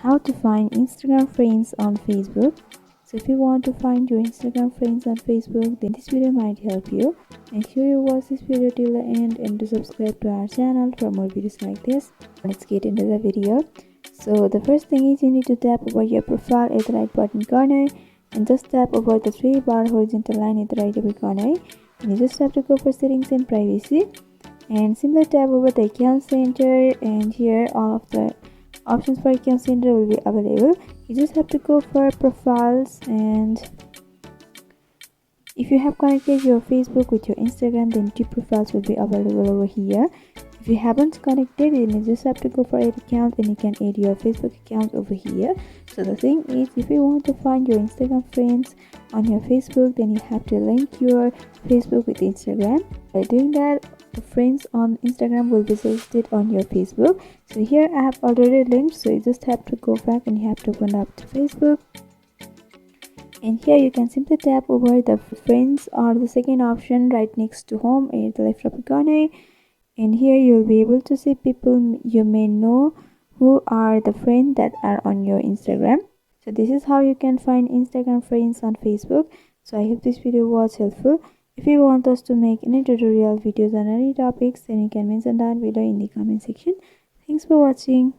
how to find Instagram friends on Facebook. So if you want to find your Instagram friends on Facebook, then this video might help you. Make sure you watch this video till the end and to subscribe to our channel for more videos like this. Let's get into the video. So the first thing is you need to tap over your profile at the right bottom corner and just tap over the three bar horizontal line at the right upper corner, and you just have to go for settings and privacy and simply tap over the account center, and here all of the options for account center will be available. You just have to go for profiles, and if you have connected your Facebook with your Instagram, then two profiles will be available over here. If you haven't connected, then you just have to go for add account and you can add your Facebook account over here. So the thing is, if you want to find your Instagram friends on your Facebook, then you have to link your Facebook with Instagram. By doing that, the friends on Instagram will be suggested on your Facebook. So here I have already linked, so you just have to go back and you have to open up to Facebook. And here you can simply tap over the friends or the second option right next to home at the left upper corner, and here you'll be able to see people you may know who are the friends that are on your Instagram. So this is how you can find Instagram friends on Facebook. So I hope this video was helpful. If you want us to make any tutorial videos on any topics, then you can mention down below in the comment section. Thanks for watching.